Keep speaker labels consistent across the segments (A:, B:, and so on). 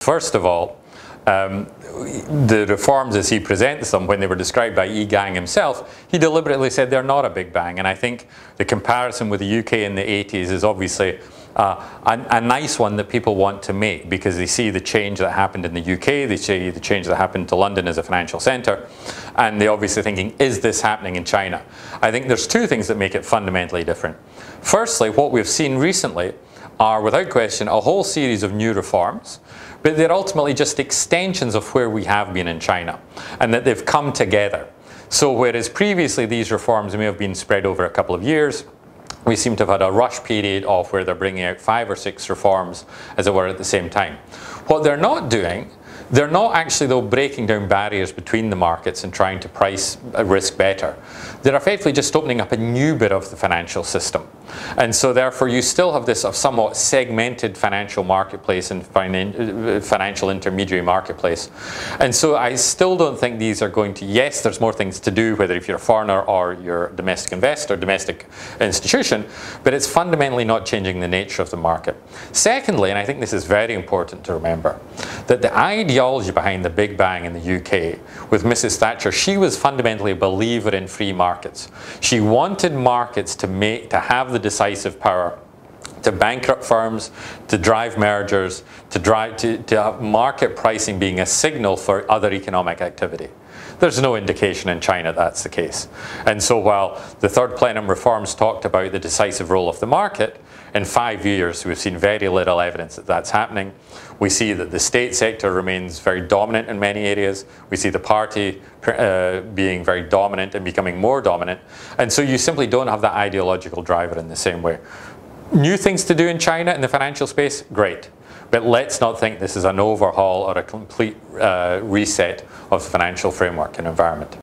A: First of all, the reforms as he presents them, when they were described by E. Gang himself, he deliberately said they're not a big bang. And I think the comparison with the UK in the 80s is obviously a nice one that people want to make, because they see the change that happened in the UK, they see the change that happened to London as a financial centre, and they're obviously thinking, is this happening in China? I think there's two things that make it fundamentally different. Firstly, what we've seen recently are, without question, a whole series of new reforms, but they're ultimately just extensions of where we have been in China, and that they've come together. So whereas previously these reforms may have been spread over a couple of years, we seem to have had a rush period of where they're bringing out 5 or 6 reforms, as it were, at the same time. What they're not doing, they're not actually, though, breaking down barriers between the markets and trying to price risk better. They're effectively just opening up a new bit of the financial system. And so therefore you still have this somewhat segmented financial marketplace and financial intermediary marketplace. And so I still don't think these are going to, yes, there's more things to do, whether if you're a foreigner or you're a domestic investor, domestic institution, but it's fundamentally not changing the nature of the market. Secondly, and I think this is very important to remember, that the ideology behind the Big Bang in the UK with Mrs. Thatcher, she was fundamentally a believer in free markets. She wanted markets to have the decisive power to bankrupt firms, to drive mergers, to have market pricing being a signal for other economic activity. There's no indication in China that's the case. And so while the third plenum reforms talked about the decisive role of the market, in 5 years we've seen very little evidence that that's happening. We see that the state sector remains very dominant in many areas. We see the party being very dominant and becoming more dominant. And so you simply don't have that ideological driver in the same way. New things to do in China in the financial space, great. But let's not think this is an overhaul or a complete reset of the financial framework and environment.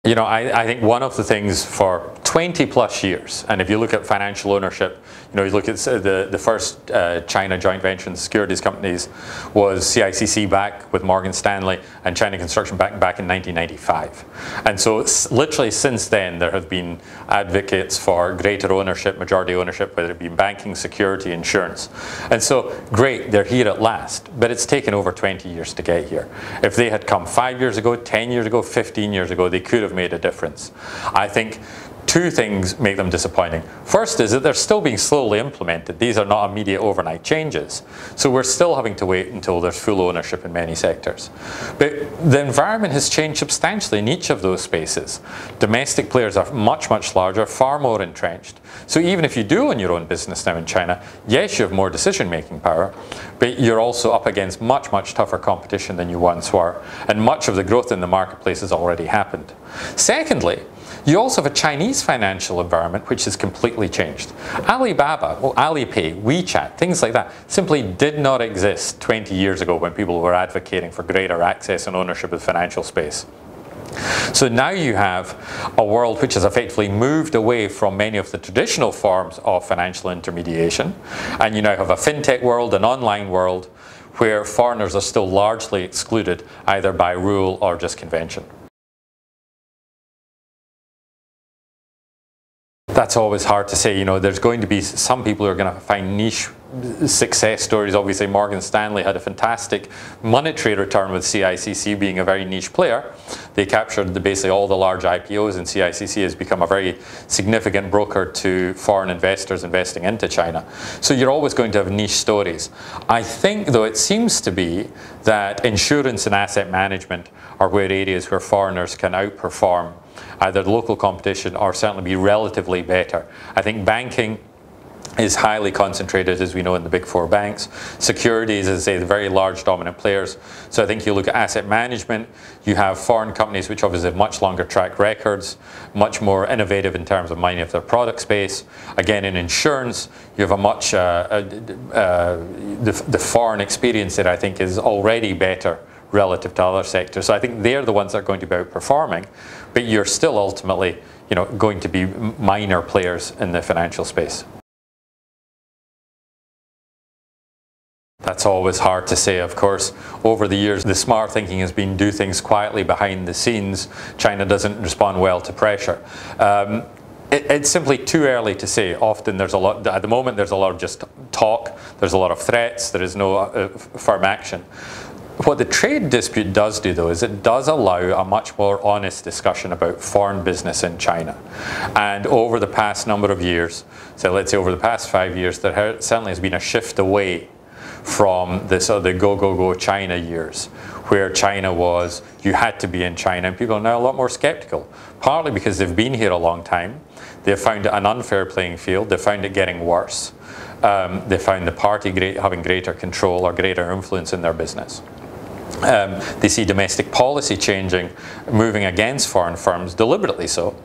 A: You know, I think one of the things for 20 plus years, and if you look at financial ownership, you know, you look at the first China joint venture in securities companies was CICC back with Morgan Stanley and China Construction back in 1995. And so literally since then there have been advocates for greater ownership, majority ownership, whether it be banking, security, insurance. And so great, they're here at last, but it's taken over 20 years to get here. If they had come 5 years ago, 10 years ago, 15 years ago, they could have made a difference. I think two things make them disappointing. First is that they're still being slowly implemented. These are not immediate overnight changes. So we're still having to wait until there's full ownership in many sectors. But the environment has changed substantially in each of those spaces. Domestic players are much, much larger, far more entrenched. So even if you do own your own business now in China, yes, you have more decision-making power, but you're also up against much, much tougher competition than you once were. And much of the growth in the marketplace has already happened. Secondly, you also have a Chinese financial environment which has completely changed. Alibaba, Alipay, WeChat, things like that simply did not exist 20 years ago when people were advocating for greater access and ownership of the financial space. So now you have a world which has effectively moved away from many of the traditional forms of financial intermediation, and you now have a fintech world, an online world, where foreigners are still largely excluded either by rule or just convention. That's always hard to say. You know, there's going to be some people who are going to find niche success stories. Obviously, Morgan Stanley had a fantastic monetary return with CICC being a very niche player. They captured basically all the large IPOs, and CICC has become a very significant broker to foreign investors investing into China. So you're always going to have niche stories. I think, though, it seems to be that insurance and asset management are where areas where foreigners can outperform either local competition or certainly be relatively better. I think banking is highly concentrated, as we know, in the big four banks. Securities is the very large dominant players. So I think you look at asset management, you have foreign companies which obviously have much longer track records, much more innovative in terms of many of their product space. Again, in insurance, you have a much, the foreign experience that I think is already better relative to other sectors. So I think they're the ones that are going to be outperforming, but you're still ultimately, you know, going to be minor players in the financial space. That's always hard to say, of course. Over the years, the smart thinking has been do things quietly behind the scenes. China doesn't respond well to pressure. It's simply too early to say. Often there's a lot, at the moment there's a lot of just talk, there's a lot of threats, there is no firm action. What the trade dispute does do, though, is it does allow a much more honest discussion about foreign business in China. And over the past number of years, so let's say over the past 5 years, there certainly has been a shift away from the sort of the go China years, where China was, you had to be in China, and people are now a lot more skeptical, partly because they've been here a long time, they've found it an unfair playing field, they've found it getting worse, they found the party having greater control or greater influence in their business. They see domestic policy changing, moving against foreign firms, deliberately so,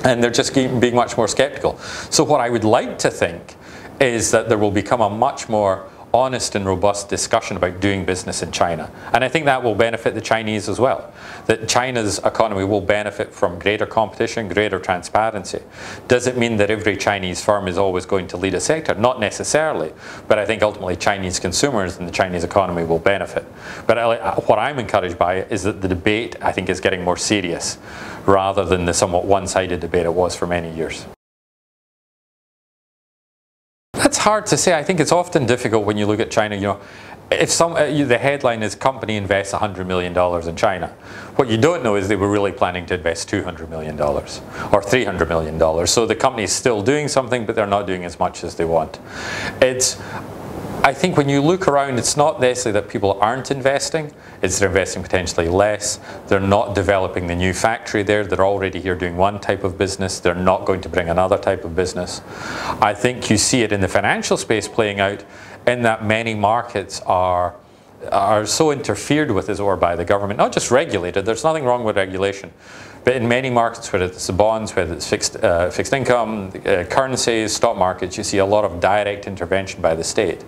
A: and they're just being much more skeptical. So what I would like to think is that there will become a much more honest and robust discussion about doing business in China. And I think that will benefit the Chinese as well. That China's economy will benefit from greater competition, greater transparency. Does it mean that every Chinese firm is always going to lead a sector? Not necessarily, but I think ultimately Chinese consumers and the Chinese economy will benefit. But what I'm encouraged by is that the debate, I think, is getting more serious rather than the somewhat one-sided debate it was for many years. That's hard to say. I think it's often difficult when you look at China. You know, if the headline is company invests $100 million in China, what you don't know is they were really planning to invest $200 million or $300 million. So the company is still doing something, but they're not doing as much as they want. I think when you look around, it's not necessarily that people aren't investing, it's they're investing potentially less, they're not developing the new factory there, they're already here doing one type of business, they're not going to bring another type of business. I think you see it in the financial space playing out in that many markets are so interfered with, as it were, by the government, not just regulated, there's nothing wrong with regulation, but in many markets, whether it's the bonds, whether it's fixed income, currencies, stock markets, you see a lot of direct intervention by the state.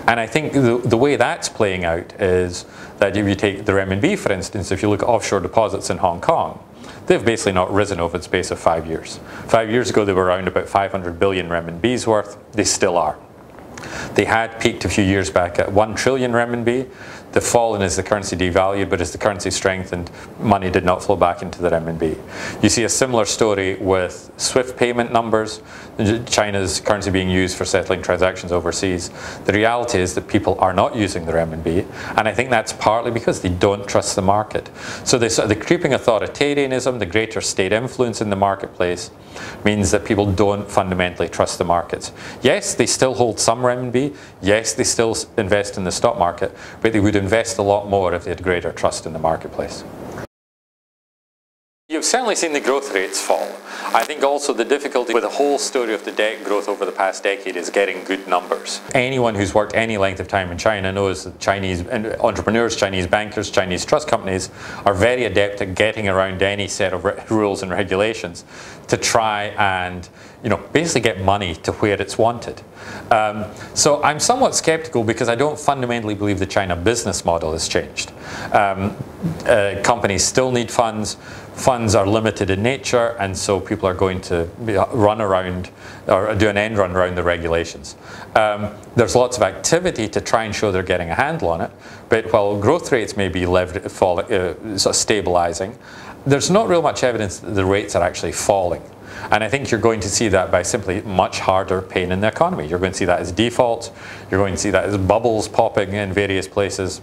A: And I think the way that's playing out is that if you take the renminbi, for instance, if you look at offshore deposits in Hong Kong, they've basically not risen over the space of 5 years. 5 years ago, they were around about 500 billion renminbis worth. They still are. They had peaked a few years back at 1 trillion renminbi. They've fallen as the currency devalued, but as the currency strengthened, money did not flow back into the renminbi. You see a similar story with SWIFT payment numbers, China's currency being used for settling transactions overseas. The reality is that people are not using the renminbi, and I think that's partly because they don't trust the market. So the creeping authoritarianism, the greater state influence in the marketplace, means that people don't fundamentally trust the markets. Yes, they still hold some renminbi, yes, they still invest in the stock market, but they would invest a lot more if they had greater trust in the marketplace. You've certainly seen the growth rates fall. I think also the difficulty with the whole story of the debt growth over the past decade is getting good numbers. Anyone who's worked any length of time in China knows that Chinese entrepreneurs, Chinese bankers, Chinese trust companies are very adept at getting around any set of rules and regulations to try and, you know, basically get money to where it's wanted. So I'm somewhat skeptical because I don't fundamentally believe the China business model has changed. Companies still need funds. Funds are limited in nature, and so people are going to run around or do an end run around the regulations. There's lots of activity to try and show they're getting a handle on it, but while growth rates may be sort of stabilizing, there's not real much evidence that the rates are actually falling. And I think you're going to see that by simply much harder pain in the economy. You're going to see that as defaults, you're going to see that as bubbles popping in various places.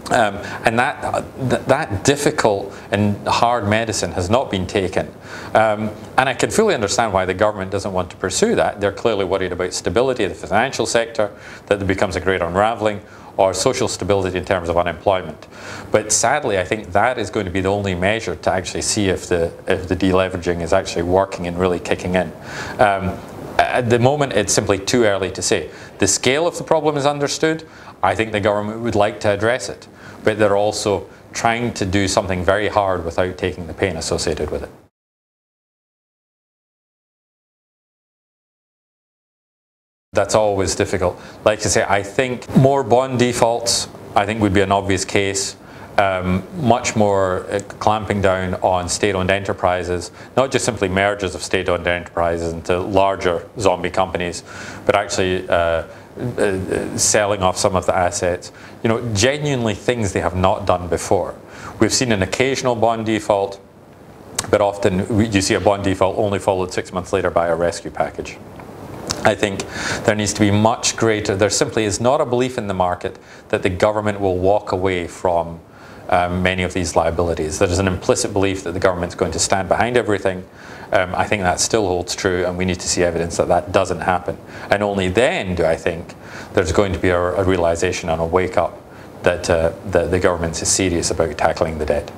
A: And that difficult and hard medicine has not been taken. And I can fully understand why the government doesn't want to pursue that. They're clearly worried about stability of the financial sector, that there becomes a great unraveling, or social stability in terms of unemployment. But sadly, I think that is going to be the only measure to actually see if the deleveraging is actually working and really kicking in. At the moment, it's simply too early to say. The scale of the problem is understood. I think the government would like to address it, but they're also trying to do something very hard without taking the pain associated with it. That's always difficult. Like I say, I think more bond defaults, I think would be an obvious case. Much more clamping down on state-owned enterprises, not just simply mergers of state-owned enterprises into larger zombie companies, but actually selling off some of the assets, genuinely things they have not done before. We've seen an occasional bond default, but often you see a bond default only followed 6 months later by a rescue package. I think there needs to be much greater, there simply is not a belief in the market that the government will walk away from many of these liabilities. There is an implicit belief that the government's going to stand behind everything. I think that still holds true, and we need to see evidence that that doesn't happen. And only then do I think there's going to be a realization and a wake up that the government is serious about tackling the debt.